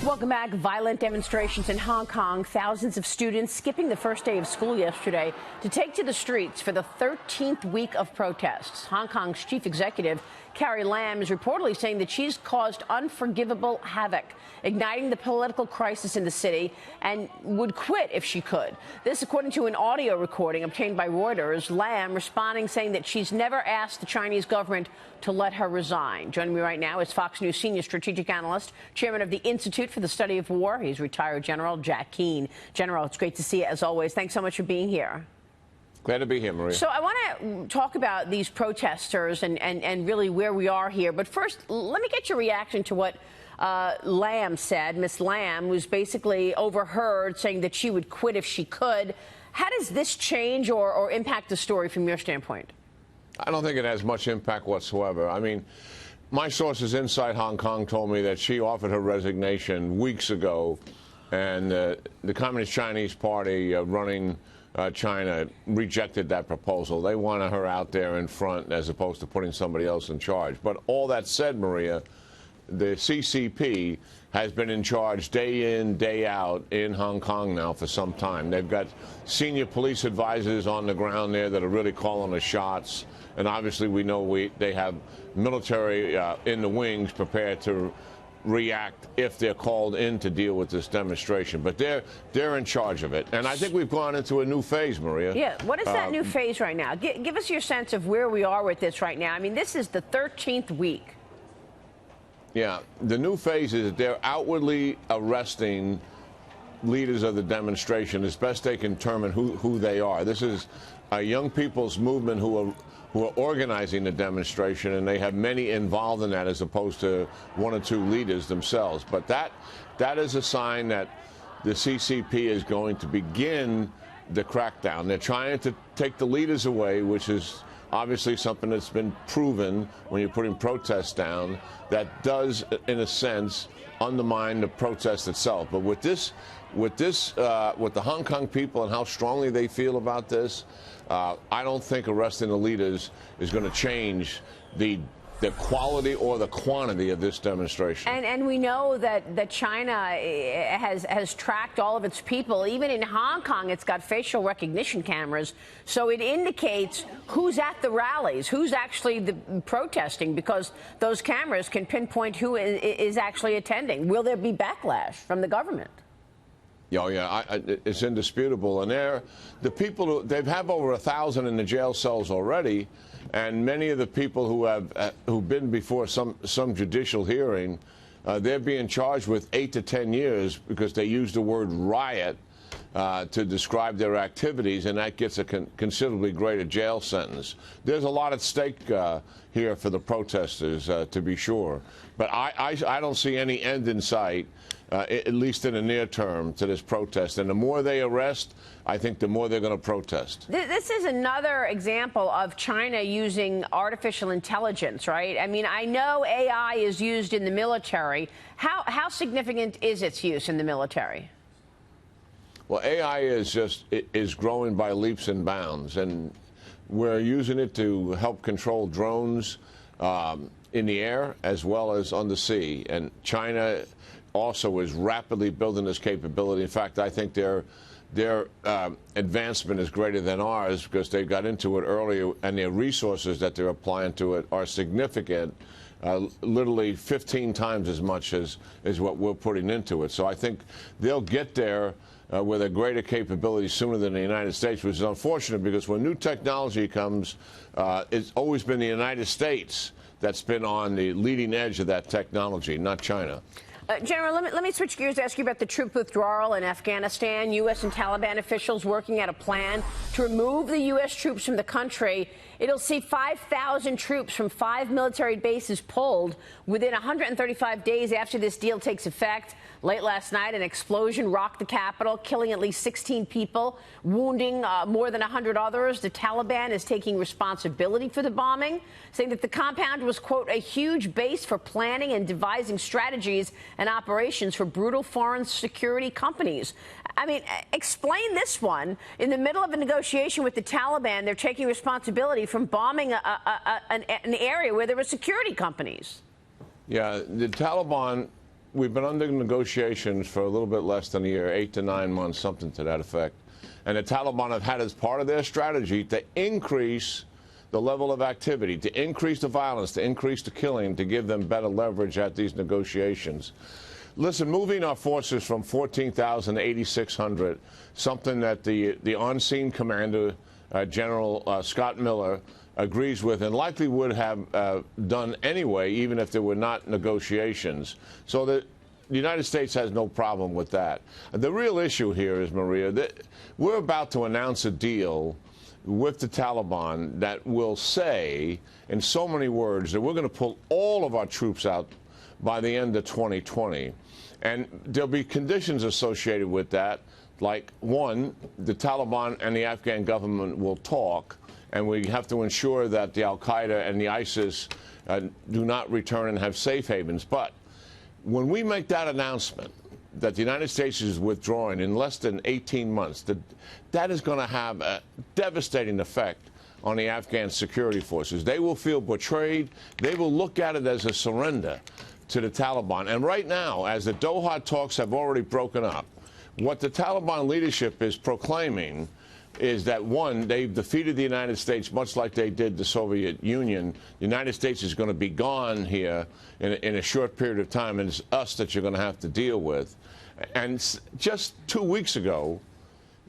Welcome back. Violent demonstrations in Hong Kong. Thousands of students skipping the first day of school yesterday to take to the streets for the 13th week of protests. Hong Kong's chief executive, Carrie is reportedly saying that she's caused unforgivable havoc, igniting the political crisis in the city, and would quit if she could. This, according to an audio recording obtained by Reuters. Lam responding, saying that she's never asked the Chinese government to let her resign. Joining me right now is Fox News senior strategic analyst, chairman of the Institute for the Study of War. He's retired General Jack Keane. General, it's great to see you as always. Thanks so much for being here. Glad to be here, Maria. So I want to talk about these protesters and really where we are here. But first, let me get your reaction to what Lam said. Miss Lam was basically overheard saying that she would quit if she could. How does this change or impact the story from your standpoint? I don't think it has much impact whatsoever. I mean, my sources inside Hong Kong told me that she offered her resignation weeks ago, and the Communist Chinese Party running China rejected that proposal. They wanted her out there in front as opposed to putting somebody else in charge. But all that said, Maria, the CCP has been in charge day in, day out in Hong Kong now for some time. They've got senior police advisors on the ground there that are really calling the shots. And obviously we know they have military in the wings prepared to react if they're called in to deal with this demonstration. But they're in charge of it. And I think we've gone into a new phase, Maria. Yeah. What is that new phase right now? Give us your sense of where we are with this right now. I mean, this is the 13th week. Yeah. The new phase is they're outwardly arresting leaders of the demonstration as best they can determine who they are. This is a young people's movement who are organizing the demonstration, and they have many involved in that as opposed to one or two leaders themselves. But that is a sign that the CCP is going to begin the crackdown. They're trying to take the leaders away, which is obviously something that's been proven when you're putting protests down. That does, in a sense, undermine the protest itself. But with the Hong Kong people and how strongly they feel about this, I don't think arresting the leaders is going to change the quality or the quantity of this demonstration. And we know that China has tracked all of its people. Even in Hong Kong, it's got facial recognition cameras. So it indicates who's at the rallies, who's actually protesting, because those cameras can pinpoint who is actually attending. Will there be backlash from the government? Oh, yeah, it's indisputable. And the people they have over 1,000 in the jail cells already, and many of the people who've been before some judicial hearing, they're being charged with 8 to 10 years because they used the word riot to describe their activities, and that gets a considerably greater jail sentence. There's a lot at stake here for the protesters, to be sure. But I don't see any end in sight, at least in the near term, to this protest. And the more they arrest, I think the more they're going to protest. This is another example of China using artificial intelligence, right? I mean, I know AI is used in the military. How significant is its use in the military? Well, AI is growing by leaps and bounds, and we're using it to help control drones in the air as well as on the sea. And China also is rapidly building this capability. In fact, I think their advancement is greater than ours because they got into it earlier, and their resources that they're applying to it are significant, literally 15 times as much as what we're putting into it. So I think they'll get there with a greater capability sooner than the United States, which is unfortunate because when new technology comes, it's always been the United States that's been on the leading edge of that technology, not China. General, let me switch gears to ask you about the troop withdrawal in Afghanistan. U.S. and Taliban officials working out a plan to remove the U.S. troops from the country. It'll see 5,000 troops from 5 military bases pulled within 135 days after this deal takes effect. Late last night, an explosion rocked the capital, killing at least 16 people, wounding more than 100 others. The Taliban is taking responsibility for the bombing, saying that the compound was, quote, a huge base for planning and devising strategies and operations for brutal foreign security companies. I mean, explain this one. In the middle of a negotiation with the Taliban, they're taking responsibility from bombing an area where there were security companies. Yeah, the Taliban we've been under negotiations for a little bit less than a year, 8 to 9 months, something to that effect. And the Taliban have had as part of their strategy to increase the level of activity, to increase the violence, to increase the killing, to give them better leverage at these negotiations. Listen, moving our forces from 14,000 to 8,600, something that the on-scene commander, General Scott Miller, agrees with and likely would have done anyway, even if there were not negotiations. So the United States has no problem with that. The real issue here is, Maria, that we're about to announce a deal with the Taliban that will say, in so many words, that we're going to pull all of our troops out by the end of 2020. And there'll be conditions associated with that, like, one, the Taliban and the Afghan government will talk, and we have to ensure that the al-Qaeda and the ISIS do not return and have safe havens. But when we make that announcement that the United States is withdrawing in less than 18 months, that is going to have a devastating effect on the Afghan security forces. They will feel betrayed. They will look at it as a surrender to the Taliban. And right now, as the Doha talks have already broken up, what the Taliban leadership is proclaiming is that, one, they've defeated the United States much like they did the Soviet Union. The United States is going to be gone here in a short period of time, and it's us that you're going to have to deal with. And just 2 weeks ago,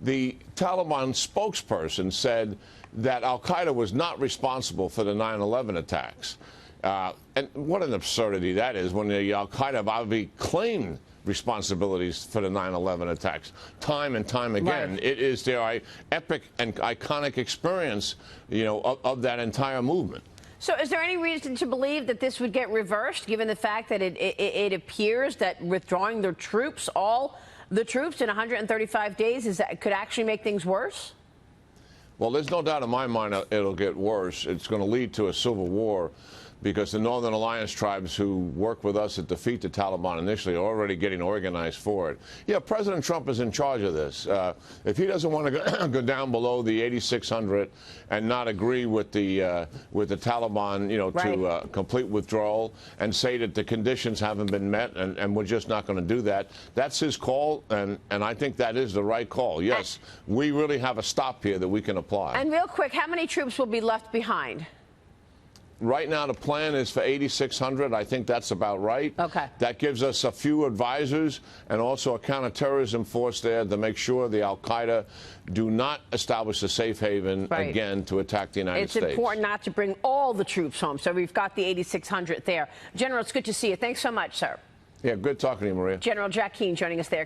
the Taliban spokesperson said that al-Qaeda was not responsible for the 9/11 attacks. And what an absurdity that is, when the al-Qaeda have obviously claimed responsibilities for the 9/11 attacks time and time again. Right. It is their epic and iconic experience, of that entire movement. So is there any reason to believe that this would get reversed, given the fact that it appears that withdrawing their troops, all the troops, in 135 days, could actually make things worse? Well, there's no doubt in my mind it'll get worse. It's going to lead to a civil war, because the Northern Alliance tribes who work with us to defeat the Taliban initially are already getting organized for it. Yeah, President Trump is in charge of this. If he doesn't want to go down below the 8,600 and not agree with the Taliban, right, to complete withdrawal, and say that the conditions haven't been met and we're just not going to do that, that's his call, and I think that is the right call. Yes, we really have a stop here that we can apply. And real quick, how many troops will be left behind? Right now, the plan is for 8,600. I think that's about right. Okay. That gives us a few advisors and also a counterterrorism force there to make sure the al-Qaeda do not establish a safe haven, right, again to attack the United States. It's important not to bring all the troops home. So we've got the 8,600 there. General, it's good to see you. Thanks so much, sir. Yeah, good talking to you, Maria. General Jack Keane joining us there.